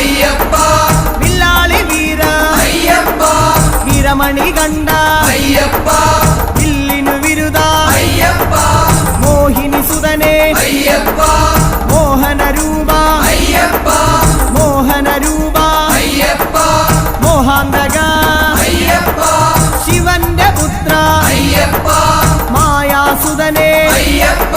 അയ്യപ്പ വില്ലാളി വീര അയ്യപ്പ വീരമണി കണ്ട അയ്യപ്പ വില്ലിനു വിരുദ അയ്യപ്പ മോഹിനി സുതനേ അയ്യപ്പ മോഹന രൂപ അയ്യപ്പ മോഹന രൂപ അയ്യപ്പ മോഹാന്തക അയ്യപ്പ ശിവന്റെ പുത്ര അയ്യപ്പ മായാസുതനേ അയ്യപ്പ